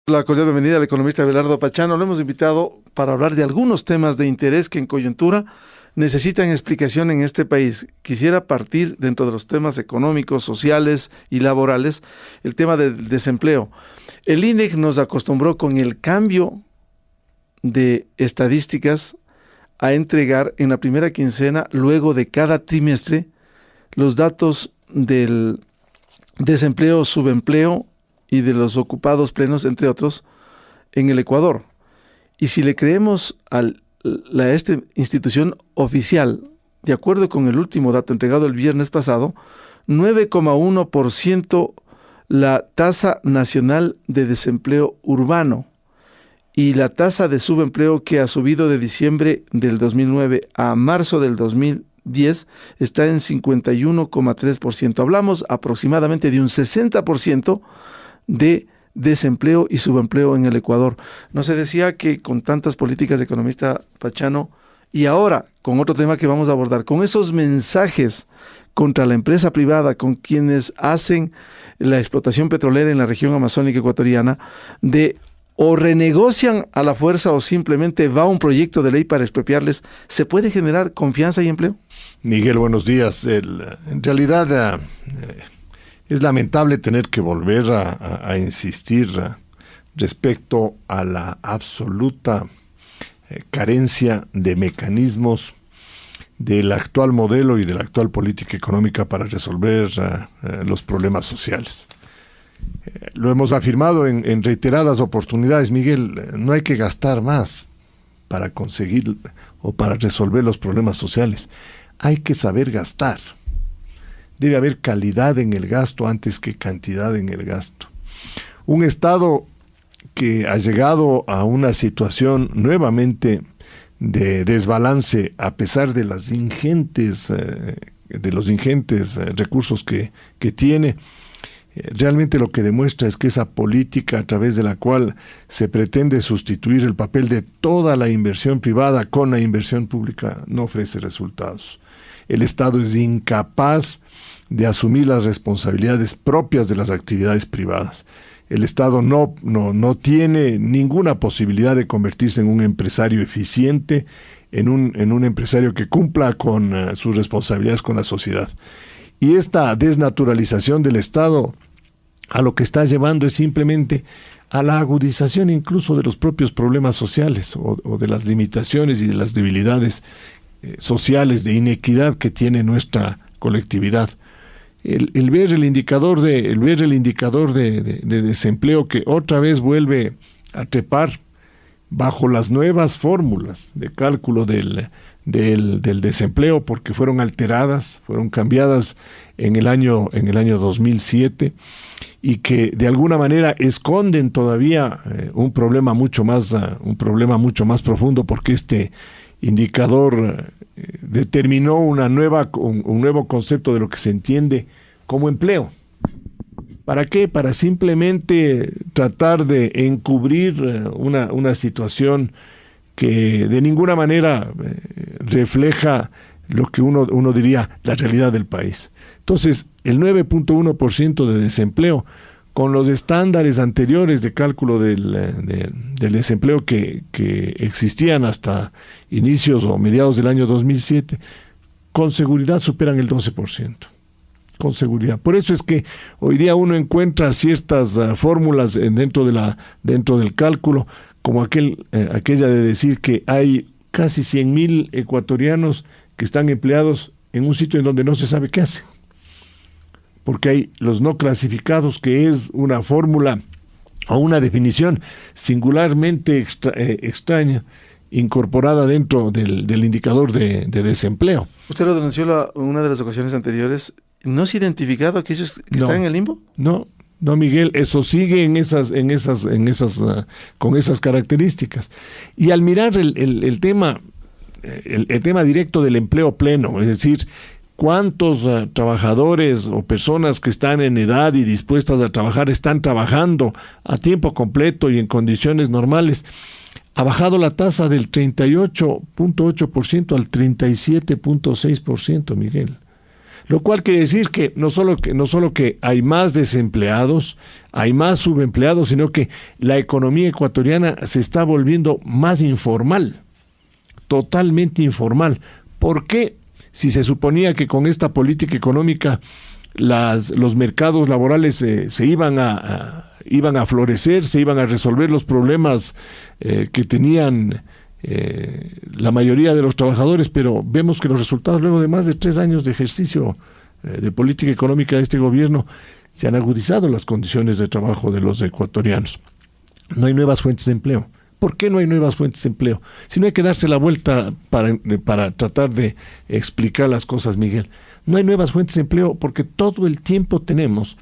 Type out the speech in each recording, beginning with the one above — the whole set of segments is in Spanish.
La cordial bienvenida al economista Abelardo Pachano. Lo hemos invitado para hablar de algunos temas de interés que en coyuntura necesitan explicación en este país. Quisiera partir dentro de los temas económicos, sociales y laborales, el tema del desempleo. El INEC nos acostumbró con el cambio de estadísticas a entregar en la primera quincena, luego de cada trimestre, los datos del desempleo, subempleo y de los ocupados plenos, entre otros, en el Ecuador. Y si le creemos a esta institución oficial, de acuerdo con el último dato entregado el viernes pasado, 9,1% la tasa nacional de desempleo urbano y la tasa de subempleo, que ha subido de diciembre del 2009 a marzo del 2010 está en 51,3%. Hablamos aproximadamente de un 60% de desempleo y subempleo en el Ecuador. No se decía que con tantas políticas de economista Pachano, y ahora con otro tema que vamos a abordar, con esos mensajes contra la empresa privada, con quienes hacen la explotación petrolera en la región amazónica ecuatoriana, de o renegocian a la fuerza o simplemente va un proyecto de ley para expropiarles, ¿se puede generar confianza y empleo? Miguel, buenos días. En realidad es lamentable tener que volver a insistir respecto a la absoluta carencia de mecanismos del actual modelo y de la actual política económica para resolver los problemas sociales. Lo hemos afirmado en reiteradas oportunidades, Miguel, no hay que gastar más para conseguir o para resolver los problemas sociales. Hay que saber gastar. Debe haber calidad en el gasto antes que cantidad en el gasto. Un Estado que ha llegado a una situación nuevamente de desbalance a pesar de los ingentes recursos que tiene, realmente lo que demuestra es que esa política a través de la cual se pretende sustituir el papel de toda la inversión privada con la inversión pública no ofrece resultados. El Estado es incapaz de asumir las responsabilidades propias de las actividades privadas. El Estado no tiene ninguna posibilidad de convertirse en un empresario eficiente, en un empresario que cumpla con sus responsabilidades con la sociedad. Y esta desnaturalización del Estado a lo que está llevando es simplemente a la agudización incluso de los propios problemas sociales o de las limitaciones y de las debilidades sociales de inequidad que tiene nuestra colectividad. El ver el indicador de desempleo que otra vez vuelve a trepar bajo las nuevas fórmulas de cálculo del desempleo, porque fueron alteradas, fueron cambiadas en el año 2007, y que de alguna manera esconden todavía un problema mucho más profundo, porque este indicador determinó un nuevo concepto de lo que se entiende como empleo. ¿Para qué? Para simplemente tratar de encubrir una situación que de ninguna manera refleja lo que uno diría la realidad del país. Entonces, el 9.1% de desempleo, con los estándares anteriores de cálculo del desempleo que existían hasta inicios o mediados del año 2007, con seguridad superan el 12%. Con seguridad. Por eso es que hoy día uno encuentra ciertas fórmulas dentro del cálculo, como aquella de decir que hay casi 100,000 ecuatorianos que están empleados en un sitio en donde no se sabe qué hacen. Porque hay los no clasificados, que es una fórmula o una definición singularmente extraña, incorporada dentro del indicador de desempleo. Usted lo denunció en una de las ocasiones anteriores. ¿No se ha identificado aquellos que están en el limbo? No, Miguel, eso sigue con esas características. Y al mirar el tema directo del empleo pleno, es decir, cuántos trabajadores o personas que están en edad y dispuestas a trabajar están trabajando a tiempo completo y en condiciones normales, ha bajado la tasa del 38.8% al 37.6%, Miguel. Lo cual quiere decir que no solo que hay más desempleados, hay más subempleados, sino que la economía ecuatoriana se está volviendo más informal, totalmente informal. ¿Por qué? Si se suponía que con esta política económica los mercados laborales se iban a florecer, se iban a resolver los problemas que tenían la mayoría de los trabajadores, pero vemos que los resultados luego de más de 3 años de ejercicio de política económica de este gobierno se han agudizado las condiciones de trabajo de los ecuatorianos. No hay nuevas fuentes de empleo. ¿Por qué no hay nuevas fuentes de empleo? Si no hay que darse la vuelta para tratar de explicar las cosas, Miguel. No hay nuevas fuentes de empleo porque todo el tiempo tenemos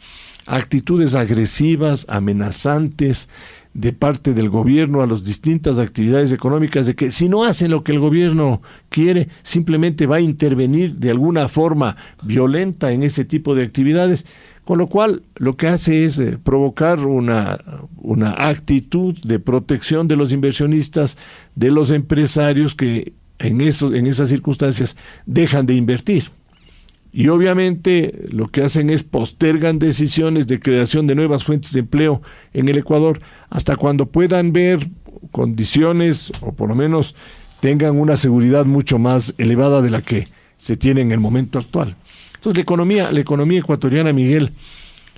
actitudes agresivas, amenazantes, de parte del gobierno a las distintas actividades económicas, de que si no hacen lo que el gobierno quiere, simplemente va a intervenir de alguna forma violenta en ese tipo de actividades, con lo cual lo que hace es provocar una actitud de protección de los inversionistas, de los empresarios que en esas circunstancias dejan de invertir. Y obviamente lo que hacen es postergan decisiones de creación de nuevas fuentes de empleo en el Ecuador hasta cuando puedan ver condiciones o por lo menos tengan una seguridad mucho más elevada de la que se tiene en el momento actual. Entonces la economía ecuatoriana, Miguel,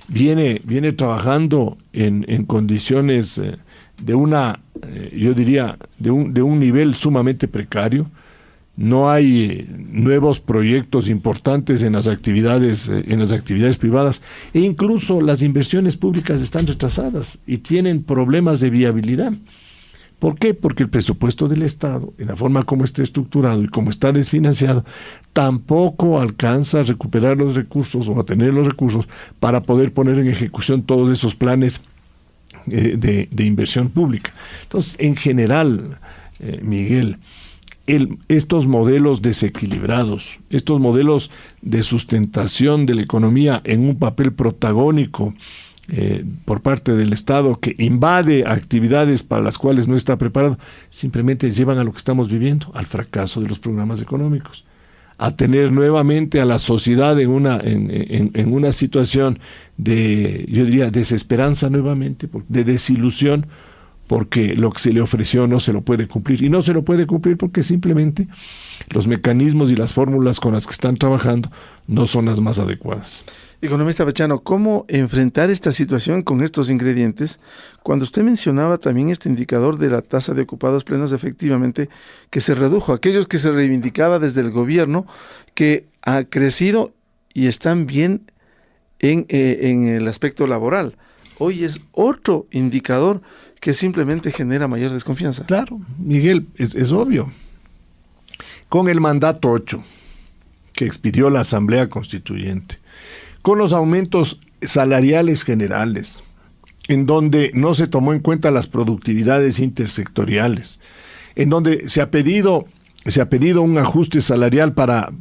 viene trabajando en condiciones yo diría, de un nivel sumamente precario. No hay nuevos proyectos importantes en las actividades privadas e incluso las inversiones públicas están retrasadas y tienen problemas de viabilidad. ¿Por qué? Porque el presupuesto del Estado, en la forma como está estructurado y como está desfinanciado, tampoco alcanza a recuperar los recursos o a tener los recursos para poder poner en ejecución todos esos planes de inversión pública. Entonces, en general, Miguel, estos modelos desequilibrados, estos modelos de sustentación de la economía en un papel protagónico por parte del Estado que invade actividades para las cuales no está preparado, simplemente llevan a lo que estamos viviendo, al fracaso de los programas económicos, a tener nuevamente a la sociedad en una situación de, yo diría, desesperanza nuevamente, de desilusión, porque lo que se le ofreció no se lo puede cumplir. Y no se lo puede cumplir porque simplemente los mecanismos y las fórmulas con las que están trabajando no son las más adecuadas. Economista Pachano, ¿cómo enfrentar esta situación con estos ingredientes? Cuando usted mencionaba también este indicador de la tasa de ocupados plenos, efectivamente, que se redujo. Aquellos que se reivindicaba desde el gobierno, que ha crecido y están bien en el aspecto laboral. Hoy es otro indicador que simplemente genera mayor desconfianza. Claro, Miguel, es obvio. Con el mandato 8 que expidió la Asamblea Constituyente, con los aumentos salariales generales, en donde no se tomó en cuenta las productividades intersectoriales, en donde se ha pedido un ajuste salarial para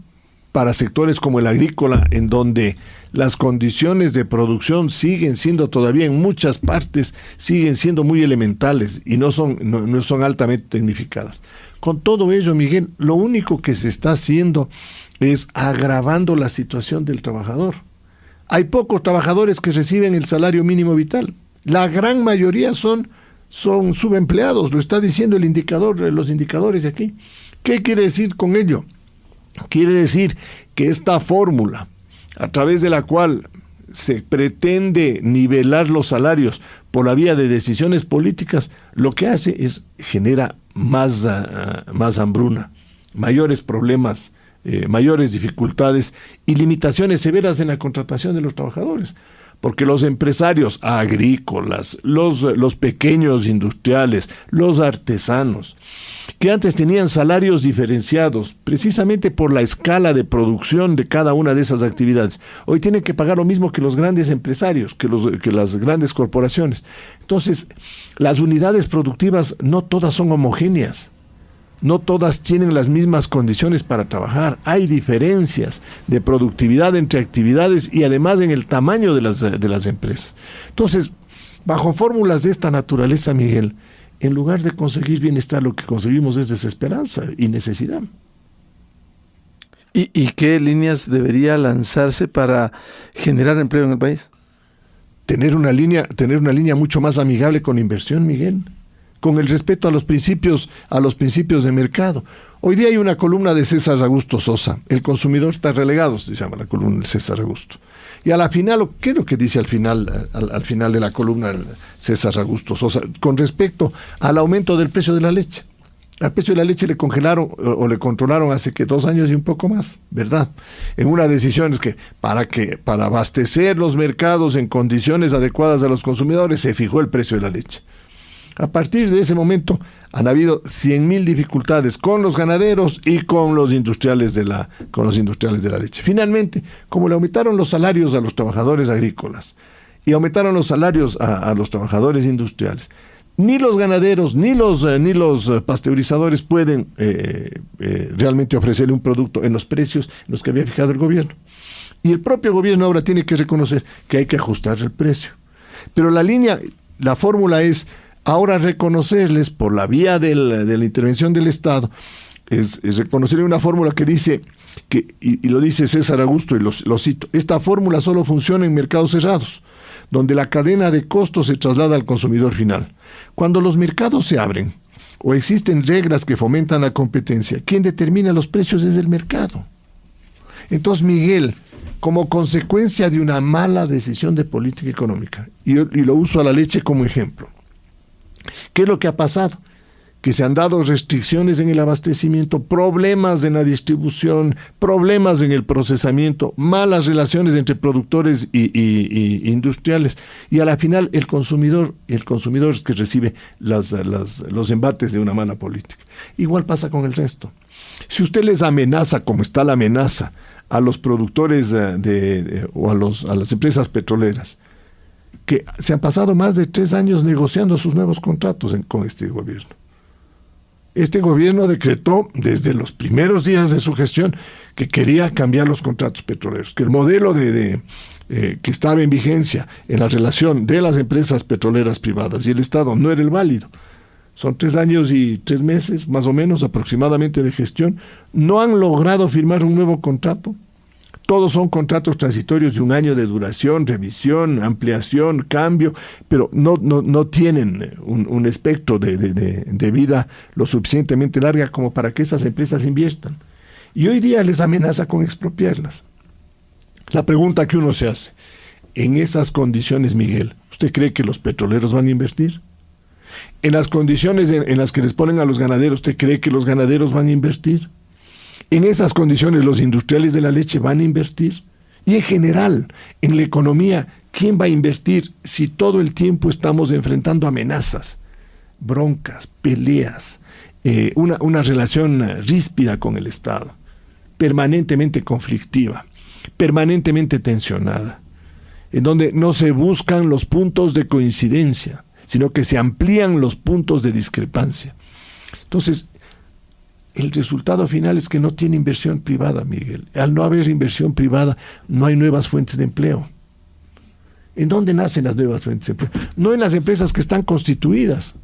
sectores como el agrícola, en donde las condiciones de producción siguen siendo todavía en muchas partes, siguen siendo muy elementales y no son altamente tecnificadas. Con todo ello, Miguel, lo único que se está haciendo es agravando la situación del trabajador. Hay pocos trabajadores que reciben el salario mínimo vital. La gran mayoría son subempleados, lo está diciendo los indicadores de aquí. ¿Qué quiere decir con ello? Quiere decir que esta fórmula, a través de la cual se pretende nivelar los salarios por la vía de decisiones políticas, lo que hace es genera más hambruna, mayores problemas, mayores dificultades y limitaciones severas en la contratación de los trabajadores. Porque los empresarios agrícolas, los pequeños industriales, los artesanos, que antes tenían salarios diferenciados precisamente por la escala de producción de cada una de esas actividades, hoy tienen que pagar lo mismo que los grandes empresarios, que las grandes corporaciones. Entonces, las unidades productivas no todas son homogéneas. No todas tienen las mismas condiciones para trabajar. Hay diferencias de productividad entre actividades y además en el tamaño de las empresas. Entonces, bajo fórmulas de esta naturaleza, Miguel, en lugar de conseguir bienestar, lo que conseguimos es desesperanza y necesidad. ¿Y qué líneas debería lanzarse para generar empleo en el país? Tener una línea mucho más amigable con la inversión, Miguel, con el respeto a los principios de mercado. Hoy día hay una columna de César Augusto Sosa, el consumidor está relegado, se llama la columna de César Augusto. Y a la final, ¿qué es lo que dice al final de la columna César Augusto Sosa? Con respecto al aumento del precio de la leche. Al precio de la leche le congelaron o le controlaron hace 2 años y un poco más, ¿verdad? En una decisión es que para abastecer los mercados en condiciones adecuadas a los consumidores se fijó el precio de la leche. A partir de ese momento han habido 100.000 dificultades con los ganaderos y con los industriales de la leche. Finalmente, como le aumentaron los salarios a los trabajadores agrícolas y aumentaron los salarios a los trabajadores industriales, ni los ganaderos ni los pasteurizadores pueden realmente ofrecerle un producto en los precios en los que había fijado el gobierno. Y el propio gobierno ahora tiene que reconocer que hay que ajustar el precio. Pero la fórmula es ahora reconocerles por la vía de la intervención del Estado, es reconocerle una fórmula que dice, y lo dice César Augusto y lo cito, esta fórmula solo funciona en mercados cerrados, donde la cadena de costos se traslada al consumidor final. Cuando los mercados se abren o existen reglas que fomentan la competencia, ¿quién determina los precios es el mercado? Entonces, Miguel, como consecuencia de una mala decisión de política económica, y lo uso a la leche como ejemplo, ¿qué es lo que ha pasado? Que se han dado restricciones en el abastecimiento, problemas en la distribución, problemas en el procesamiento, malas relaciones entre productores y industriales, y a la final el consumidor es que recibe los embates de una mala política. Igual pasa con el resto. Si usted les amenaza, como está la amenaza, a los productores o a las empresas petroleras, que se han pasado más de 3 años negociando sus nuevos contratos con este gobierno. Este gobierno decretó desde los primeros días de su gestión que quería cambiar los contratos petroleros, que el modelo que estaba en vigencia en la relación de las empresas petroleras privadas y el Estado no era el válido. Son 3 años y 3 meses, más o menos, aproximadamente de gestión. No han logrado firmar un nuevo contrato. Todos son contratos transitorios de 1 año de duración, revisión, ampliación, cambio, pero no tienen un espectro de vida lo suficientemente larga como para que esas empresas inviertan. Y hoy día les amenaza con expropiarlas. La pregunta que uno se hace, en esas condiciones, Miguel, ¿usted cree que los petroleros van a invertir? En las condiciones en las que les ponen a los ganaderos, ¿usted cree que los ganaderos van a invertir? En esas condiciones los industriales de la leche van a invertir. Y en general, en la economía, ¿quién va a invertir si todo el tiempo estamos enfrentando amenazas, broncas, peleas, una relación ríspida con el Estado, permanentemente conflictiva, permanentemente tensionada, en donde no se buscan los puntos de coincidencia, sino que se amplían los puntos de discrepancia? Entonces, el resultado final es que no tiene inversión privada, Miguel. Al no haber inversión privada, no hay nuevas fuentes de empleo. ¿En dónde nacen las nuevas fuentes de empleo? No en las empresas que están constituidas,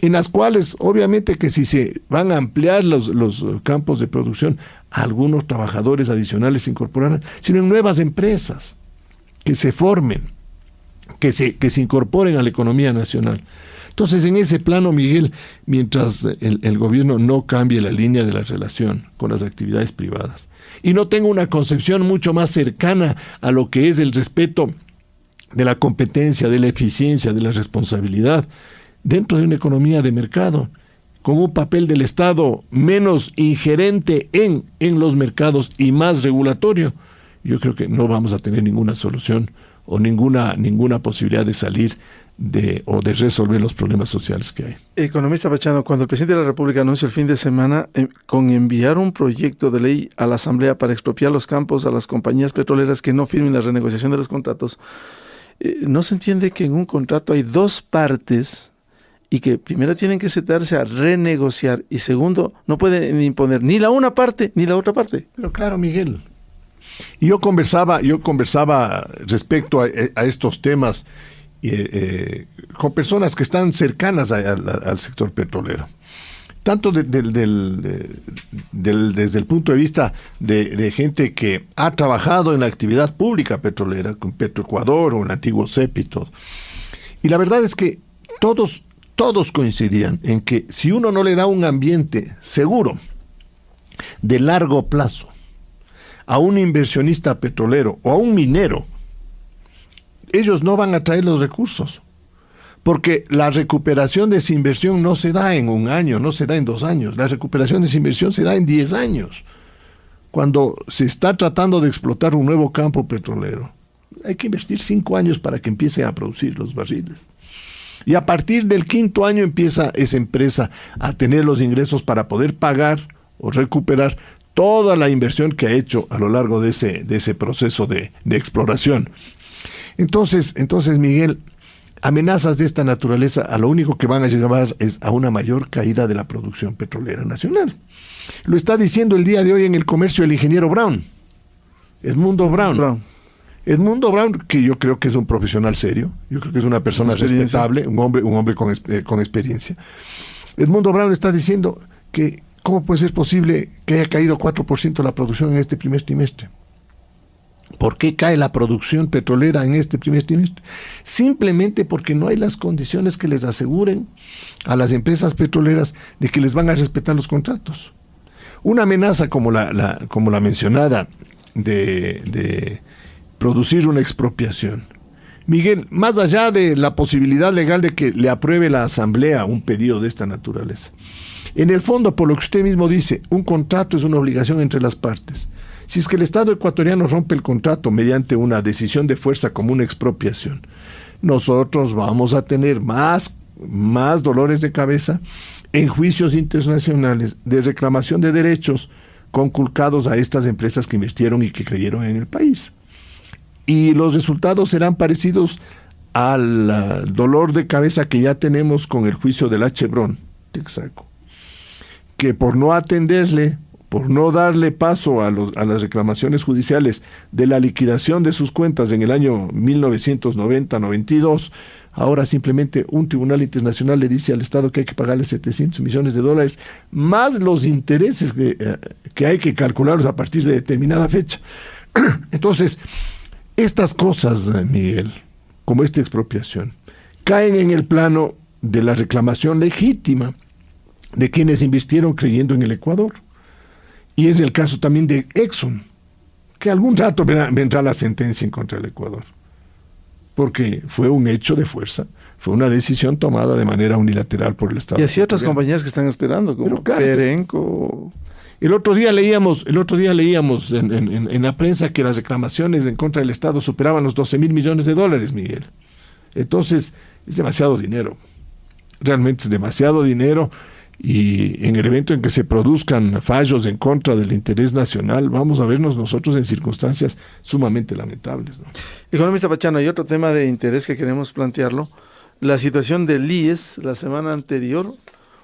en las cuales, obviamente, que si se van a ampliar los campos de producción, algunos trabajadores adicionales se incorporarán, sino en nuevas empresas que se formen, que se incorporen a la economía nacional. Entonces, en ese plano, Miguel, mientras el gobierno no cambie la línea de la relación con las actividades privadas y no tenga una concepción mucho más cercana a lo que es el respeto de la competencia, de la eficiencia, de la responsabilidad, dentro de una economía de mercado, con un papel del Estado menos ingerente en los mercados y más regulatorio, yo creo que no vamos a tener ninguna solución o ninguna posibilidad de salir o de resolver los problemas sociales que hay. Economista Pachano, cuando el presidente de la República anunció el fin de semana con enviar un proyecto de ley a la Asamblea para expropiar los campos a las compañías petroleras que no firmen la renegociación de los contratos, ¿no se entiende que en un contrato hay 2 partes y que primero tienen que sentarse a renegociar y segundo, no pueden imponer ni la una parte ni la otra parte? Pero claro, Miguel, y yo conversaba respecto a estos temas con personas que están cercanas al sector petrolero. tanto desde el punto de vista de gente que ha trabajado en la actividad pública petrolera, con Petroecuador o el antiguo CEP y todo. Y la verdad es que todos coincidían en que si uno no le da un ambiente seguro, de largo plazo, a un inversionista petrolero o a un minero, ellos no van a traer los recursos. Porque la recuperación de esa inversión no se da en 1 año, no se da en 2 años. La recuperación de esa inversión se da en 10 años. Cuando se está tratando de explotar un nuevo campo petrolero, hay que invertir 5 años para que empiece a producir los barriles. Y a partir del 5º año empieza esa empresa a tener los ingresos para poder pagar o recuperar toda la inversión que ha hecho a lo largo de ese proceso de exploración. Entonces, Miguel, amenazas de esta naturaleza a lo único que van a llevar es a una mayor caída de la producción petrolera nacional. Lo está diciendo el día de hoy en el comercio el ingeniero Brown, Edmundo Brown. Edmundo Brown, que yo creo que es un profesional serio, yo creo que es una persona respetable, un hombre con experiencia. Edmundo Brown está diciendo que ¿cómo puede ser posible que haya caído 4% la producción en este primer trimestre? ¿Por qué cae la producción petrolera en este primer trimestre? Simplemente porque no hay las condiciones que les aseguren a las empresas petroleras de que les van a respetar los contratos. Una amenaza como la mencionada de producir una expropiación. Miguel, más allá de la posibilidad legal de que le apruebe la Asamblea un pedido de esta naturaleza, en el fondo, por lo que usted mismo dice, un contrato es una obligación entre las partes. Si es que el Estado ecuatoriano rompe el contrato mediante una decisión de fuerza como una expropiación, nosotros vamos a tener más dolores de cabeza en juicios internacionales de reclamación de derechos conculcados a estas empresas que invirtieron y que creyeron en el país. Y los resultados serán parecidos al dolor de cabeza que ya tenemos con el juicio de la Chevron, Texaco, que por no atenderle, por no darle paso a las reclamaciones judiciales de la liquidación de sus cuentas en el año 1990-92, ahora simplemente un tribunal internacional le dice al Estado que hay que pagarle $700 millones, más los intereses que hay que calcularlos a partir de determinada fecha. Entonces, estas cosas, Miguel, como esta expropiación, caen en el plano de la reclamación legítima de quienes invirtieron creyendo en el Ecuador. Y es el caso también de Exxon, que algún rato vendrá la sentencia en contra del Ecuador, porque fue un hecho de fuerza, fue una decisión tomada de manera unilateral por el Estado. Y así otras compañías que están esperando, como Perenco. El otro día leíamos en la prensa que las reclamaciones en contra del Estado superaban los $12,000 millones, Miguel. Entonces, es demasiado dinero. Realmente es demasiado dinero. Y en el evento en que se produzcan fallos en contra del interés nacional, vamos a vernos nosotros en circunstancias sumamente lamentables, ¿no? Economista Pachano, hay otro tema de interés que queremos plantearlo. La situación del IES, la semana anterior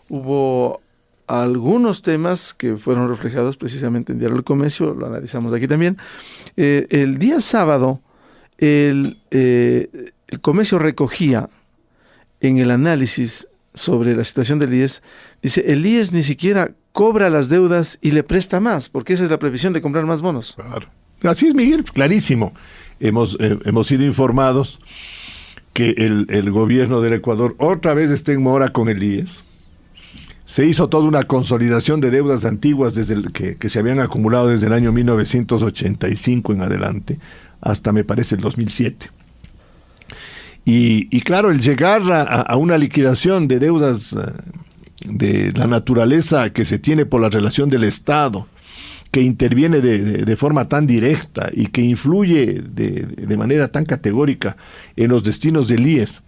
hubo algunos temas que fueron reflejados precisamente en Diario del Comercio, lo analizamos aquí también. El día sábado, el Comercio recogía en el análisis sobre la situación del IES, dice, el IES ni siquiera cobra las deudas y le presta más, porque esa es la previsión de comprar más bonos. Claro. Así es, Miguel, clarísimo. Hemos sido informados que el gobierno del Ecuador otra vez está en mora con el IES. Se hizo toda una consolidación de deudas antiguas que se habían acumulado desde el año 1985 en adelante, hasta me parece el 2007. Y claro, el llegar a una liquidación de deudas de la naturaleza que se tiene por la relación del Estado, que interviene de forma tan directa y que influye de manera tan categórica en los destinos del IES,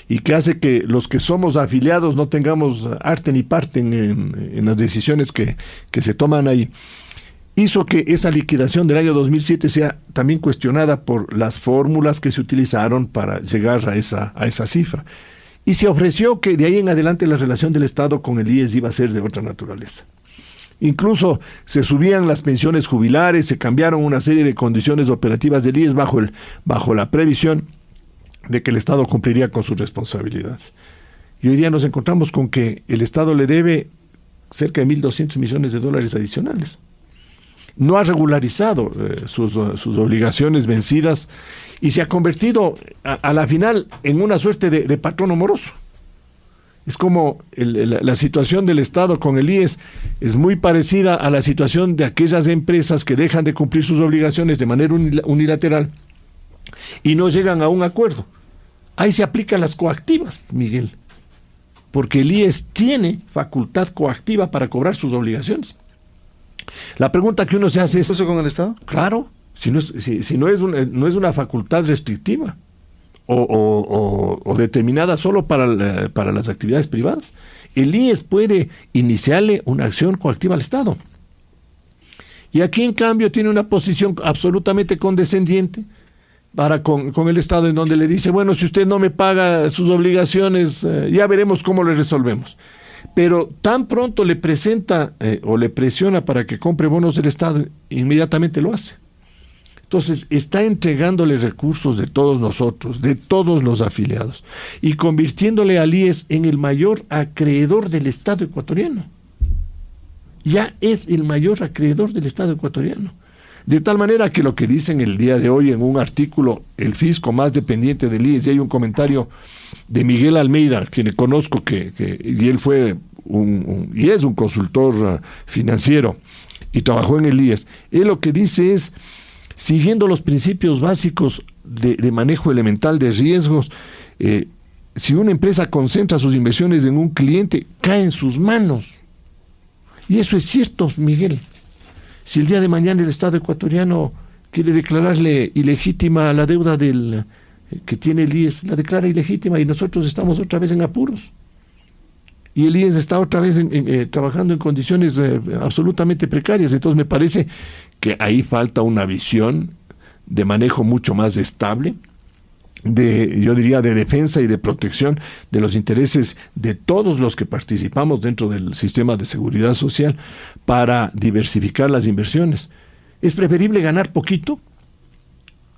y que hace que los que somos afiliados no tengamos arte ni parte en las decisiones que se toman ahí, hizo que esa liquidación del año 2007 sea también cuestionada por las fórmulas que se utilizaron para llegar a esa cifra. Y se ofreció que de ahí en adelante la relación del Estado con el IES iba a ser de otra naturaleza. Incluso se subían las pensiones jubilares, se cambiaron una serie de condiciones operativas del IES bajo la previsión de que el Estado cumpliría con sus responsabilidades. Y hoy día nos encontramos con que el Estado le debe cerca de 1.200 millones de dólares adicionales. No ha regularizado sus obligaciones vencidas y se ha convertido a la final en una suerte de patrono moroso. Es como la situación del Estado con el IES es muy parecida a la situación de aquellas empresas que dejan de cumplir sus obligaciones de manera unilateral y no llegan a un acuerdo. Ahí se aplican las coactivas, Miguel, porque el IES tiene facultad coactiva para cobrar sus obligaciones. La pregunta que uno se hace es... ¿Eso con el Estado? Claro, si no es una facultad restrictiva o determinada solo para las actividades privadas. El IES puede iniciarle una acción coactiva al Estado. Y aquí, en cambio, tiene una posición absolutamente condescendiente con el Estado, en donde le dice, bueno, si usted no me paga sus obligaciones, ya veremos cómo le resolvemos. Pero tan pronto le presenta o le presiona para que compre bonos del Estado, inmediatamente lo hace. Entonces, está entregándole recursos de todos nosotros, de todos los afiliados, y convirtiéndole al IES en el mayor acreedor del Estado ecuatoriano. Ya es el mayor acreedor del Estado ecuatoriano. De tal manera que lo que dicen el día de hoy en un artículo, el fisco más dependiente del IES, y hay un comentario de Miguel Almeida, quien conozco, y él fue y es un consultor financiero, y trabajó en el IES. Él lo que dice es, siguiendo los principios básicos de manejo elemental de riesgos, si una empresa concentra sus inversiones en un cliente, cae en sus manos. Y eso es cierto, Miguel. Si el día de mañana el Estado ecuatoriano quiere declararle ilegítima la deuda que tiene el IES, la declara ilegítima y nosotros estamos otra vez en apuros. Y el IES está otra vez trabajando en condiciones absolutamente precarias. Entonces me parece que ahí falta una visión de manejo mucho más estable, yo diría, de defensa y de protección de los intereses de todos los que participamos dentro del sistema de seguridad social para diversificar las inversiones. Es preferible ganar poquito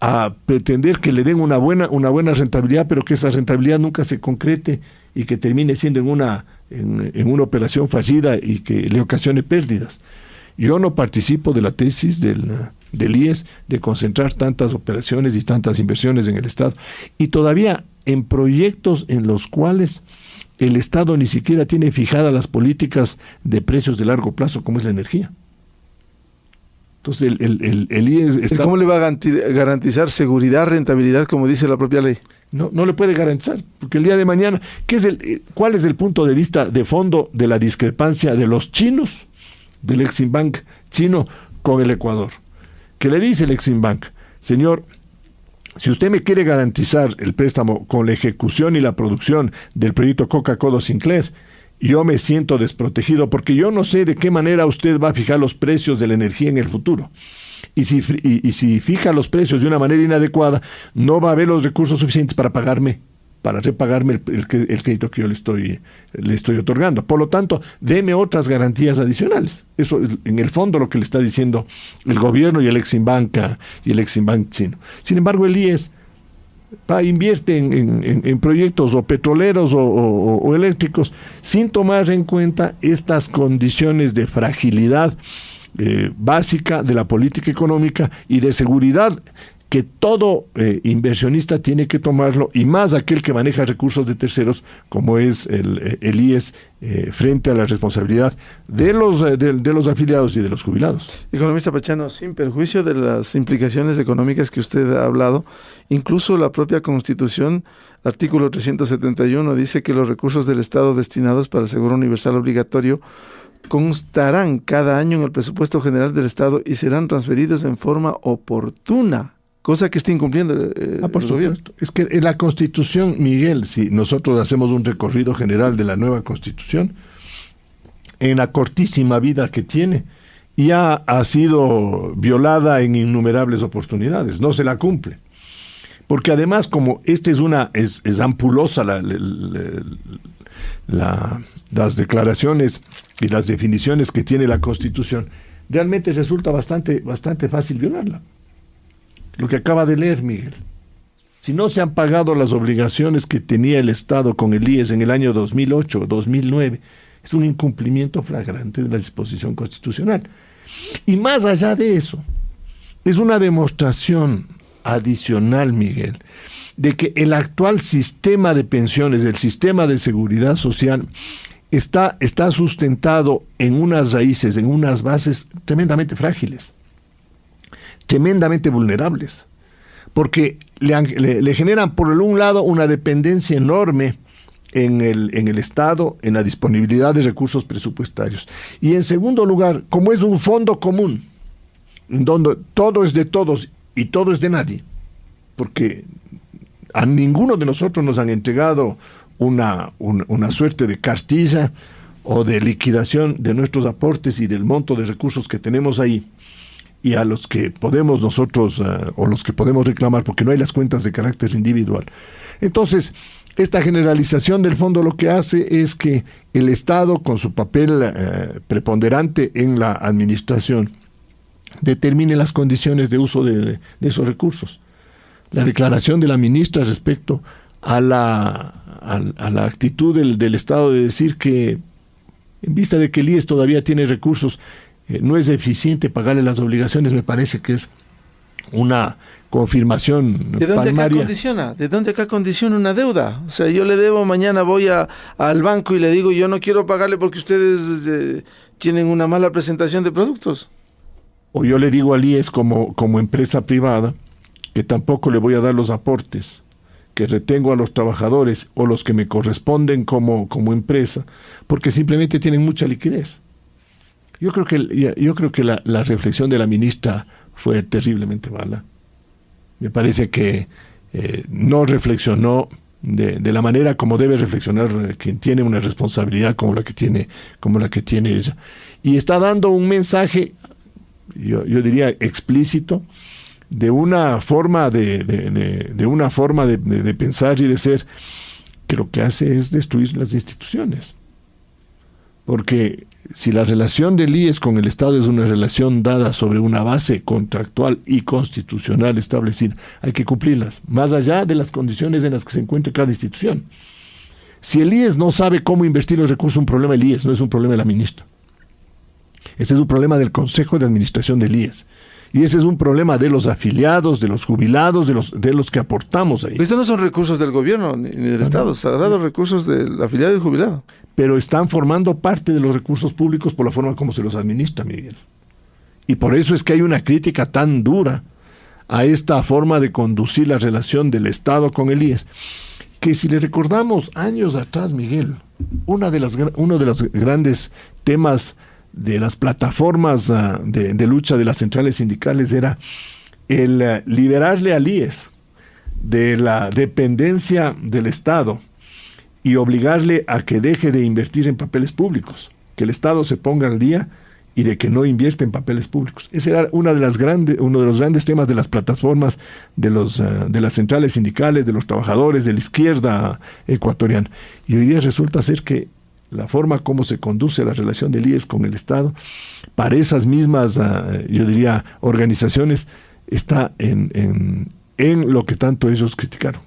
a pretender que le den una buena rentabilidad, pero que esa rentabilidad nunca se concrete y que termine siendo en una operación fallida y que le ocasione pérdidas. Yo no participo de la tesis del IES de concentrar tantas operaciones y tantas inversiones en el Estado, y todavía en proyectos en los cuales el Estado ni siquiera tiene fijadas las políticas de precios de largo plazo, como es la energía. Entonces el IES está... ¿Cómo le va a garantizar seguridad, rentabilidad, como dice la propia ley? No le puede garantizar, porque el día de mañana, ¿cuál es el punto de vista de fondo de la discrepancia de los chinos, del Exim Bank chino, con el Ecuador? Que le dice el Exim Bank, señor, si usted me quiere garantizar el préstamo con la ejecución y la producción del proyecto Coca-Cola Sinclair, yo me siento desprotegido porque yo no sé de qué manera usted va a fijar los precios de la energía en el futuro. Y si fija los precios de una manera inadecuada, no va a haber los recursos suficientes para repagarme el crédito que yo le estoy otorgando. Por lo tanto, deme otras garantías adicionales. Eso es en el fondo lo que le está diciendo el gobierno y el Exim Bank chino. Sin embargo, el IES invierte en proyectos o petroleros o eléctricos sin tomar en cuenta estas condiciones de fragilidad básica de la política económica y de seguridad que todo inversionista tiene que tomarlo, y más aquel que maneja recursos de terceros, como es el IES, frente a la responsabilidad de los afiliados y de los jubilados. Economista Pachano, sin perjuicio de las implicaciones económicas que usted ha hablado, incluso la propia Constitución, artículo 371, dice que los recursos del Estado destinados para el seguro universal obligatorio constarán cada año en el presupuesto general del Estado y serán transferidos en forma oportuna, cosa que está incumpliendo el gobierno. Es que en la Constitución, Miguel, si nosotros hacemos un recorrido general de la nueva Constitución, en la cortísima vida que tiene, ya ha sido violada en innumerables oportunidades, no se la cumple. Porque además, como es ampulosa las declaraciones y las definiciones que tiene la Constitución, realmente resulta bastante fácil violarla. Lo que acaba de leer, Miguel. Si no se han pagado las obligaciones que tenía el Estado con el IES en el año 2008 o 2009, Es un incumplimiento flagrante de la disposición constitucional. Y más allá de eso, es una demostración adicional, Miguel, de que el actual sistema de pensiones, el sistema de seguridad social, está sustentado en unas raíces, en unas bases tremendamente frágiles, tremendamente vulnerables, porque le generan por un lado una dependencia enorme en el Estado, en la disponibilidad de recursos presupuestarios. Y en segundo lugar, como es un fondo común, en donde todo es de todos y todo es de nadie, porque a ninguno de nosotros nos han entregado una suerte de cartilla o de liquidación de nuestros aportes y del monto de recursos que tenemos ahí, y a los que podemos nosotros, o los que podemos reclamar, porque no hay las cuentas de carácter individual. Entonces, esta generalización del fondo lo que hace es que el Estado, con su papel preponderante en la administración, determine las condiciones de uso de esos recursos. La declaración de la ministra respecto a la actitud del Estado de decir que, en vista de que el IES todavía tiene recursos, no es eficiente pagarle las obligaciones, me parece que es una confirmación ¿De dónde palmaria. ¿De dónde acá condiciona una deuda? O sea, yo le debo, mañana voy al banco y le digo, yo no quiero pagarle porque ustedes tienen una mala presentación de productos. O yo le digo al IES como empresa privada que tampoco le voy a dar los aportes, que retengo a los trabajadores o los que me corresponden como empresa, porque simplemente tienen mucha liquidez. Yo creo que la reflexión de la ministra fue terriblemente mala. Me parece que no reflexionó de la manera como debe reflexionar quien tiene una responsabilidad como la que tiene ella. Y está dando un mensaje, yo diría explícito, de una forma de pensar y de ser, que lo que hace es destruir las instituciones. Porque si la relación del IES con el Estado es una relación dada sobre una base contractual y constitucional establecida, hay que cumplirlas, más allá de las condiciones en las que se encuentre cada institución. Si el IES no sabe cómo invertir los recursos, es un problema del IES, no es un problema de la ministra. Ese es un problema del Consejo de Administración del IES. Y ese es un problema de los afiliados, de los jubilados, de los que aportamos ahí. Estos no son recursos del gobierno ni del Estado, sagrados recursos del afiliado y jubilado. Pero están formando parte de los recursos públicos por la forma como se los administra, Miguel. Y por eso es que hay una crítica tan dura a esta forma de conducir la relación del Estado con el IES, que si le recordamos años atrás, Miguel, uno de los grandes temas de las plataformas de lucha de las centrales sindicales era el liberarle al IES de la dependencia del Estado y obligarle a que deje de invertir en papeles públicos, que el Estado se ponga al día y de que no invierte en papeles públicos. Ese era uno de los grandes temas de las plataformas de las centrales sindicales, de los trabajadores, de la izquierda ecuatoriana. Y hoy día resulta ser que la forma como se conduce la relación del IES con el Estado, para esas mismas, yo diría, organizaciones, está en lo que tanto ellos criticaron.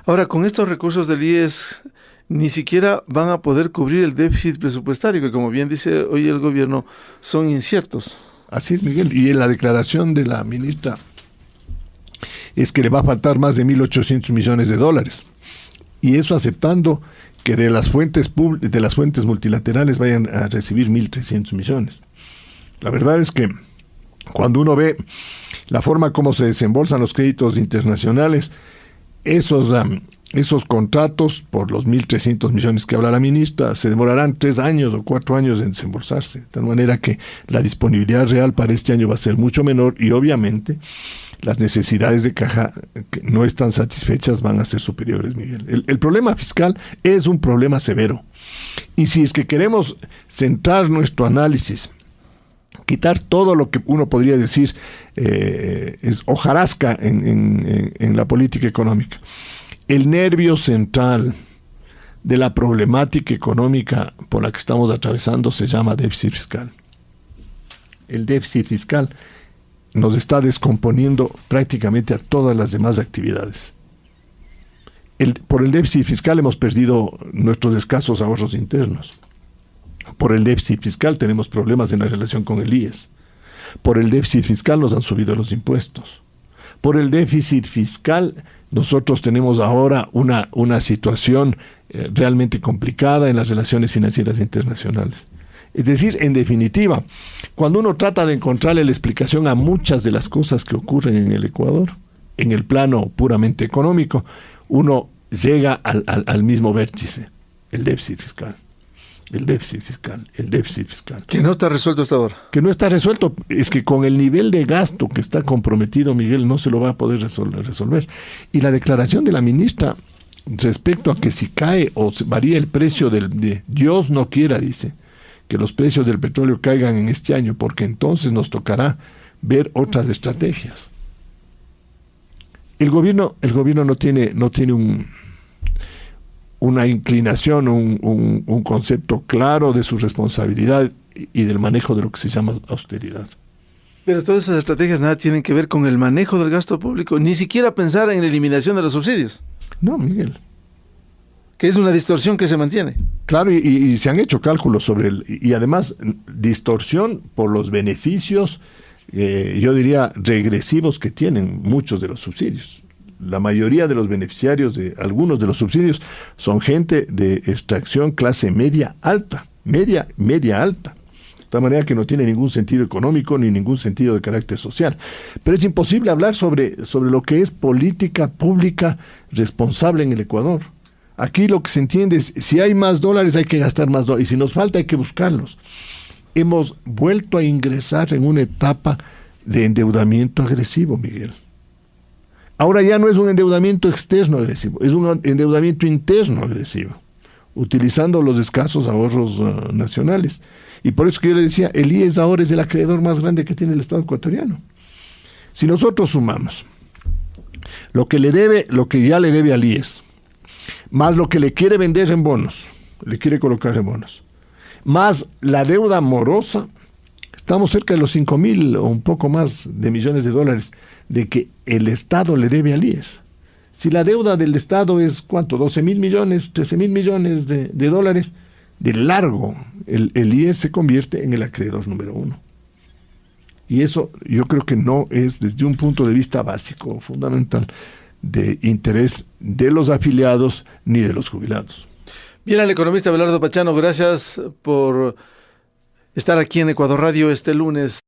Ahora, con estos recursos del IES, ni siquiera van a poder cubrir el déficit presupuestario, que como bien dice hoy el gobierno, son inciertos. Así es, Miguel. Y en la declaración de la ministra es que le va a faltar más de 1.800 millones de dólares. Y eso aceptando que de las fuentes multilaterales vayan a recibir 1.300 millones. La verdad es que cuando uno ve la forma como se desembolsan los créditos internacionales, esos contratos por los 1.300 millones que habla la ministra se demorarán 3 años o 4 años en desembolsarse, de tal manera que la disponibilidad real para este año va a ser mucho menor y obviamente las necesidades de caja que no están satisfechas van a ser superiores, Miguel. El problema fiscal es un problema severo. Y si es que queremos centrar nuestro análisis, quitar todo lo que uno podría decir es hojarasca en la política económica, el nervio central de la problemática económica por la que estamos atravesando se llama déficit fiscal. El déficit fiscal nos está descomponiendo prácticamente a todas las demás actividades. Por el déficit fiscal hemos perdido nuestros escasos ahorros internos. Por el déficit fiscal tenemos problemas en la relación con el IES. Por el déficit fiscal nos han subido los impuestos. Por el déficit fiscal nosotros tenemos ahora una situación realmente complicada en las relaciones financieras internacionales. Es decir, en definitiva, cuando uno trata de encontrarle la explicación a muchas de las cosas que ocurren en el Ecuador, en el plano puramente económico, uno llega al mismo vértice, el déficit fiscal. El déficit fiscal, el déficit fiscal. Que no está resuelto hasta ahora. Que no está resuelto. Es que con el nivel de gasto que está comprometido, Miguel, no se lo va a poder resolver. Y la declaración de la ministra respecto a que si cae o varía el precio de Dios no quiera, dice, que los precios del petróleo caigan en este año, porque entonces nos tocará ver otras estrategias. El gobierno no tiene una inclinación, un concepto claro de su responsabilidad y del manejo de lo que se llama austeridad. Pero todas esas estrategias nada tienen que ver con el manejo del gasto público, ni siquiera pensar en la eliminación de los subsidios. No, Miguel. Que es una distorsión que se mantiene. Claro, y se han hecho cálculos sobre y además distorsión por los beneficios, yo diría, regresivos que tienen muchos de los subsidios. La mayoría de los beneficiarios de algunos de los subsidios son gente de extracción clase media alta, media alta. De tal manera que no tiene ningún sentido económico ni ningún sentido de carácter social. Pero es imposible hablar sobre lo que es política pública responsable en el Ecuador. Aquí lo que se entiende es, si hay más dólares hay que gastar más dólares, y si nos falta hay que buscarlos. Hemos vuelto a ingresar en una etapa de endeudamiento agresivo, Miguel. Ahora ya no es un endeudamiento externo agresivo, es un endeudamiento interno agresivo, utilizando los escasos ahorros nacionales. Y por eso que yo le decía, el IES ahora es el acreedor más grande que tiene el Estado ecuatoriano. Si nosotros sumamos lo que ya le debe al IES, más lo que le quiere vender en bonos, le quiere colocar en bonos, más la deuda morosa, estamos cerca de los 5,000 o un poco más de millones de dólares de que el Estado le debe al IES. Si la deuda del Estado es, ¿cuánto? 12,000 millones, 13,000 millones de dólares, de largo, el IES se convierte en el acreedor número 1. Y eso yo creo que no es, desde un punto de vista básico, fundamental, de interés de los afiliados ni de los jubilados. Bien, al economista Abelardo Pachano, gracias por estar aquí en Ecuador Radio este lunes.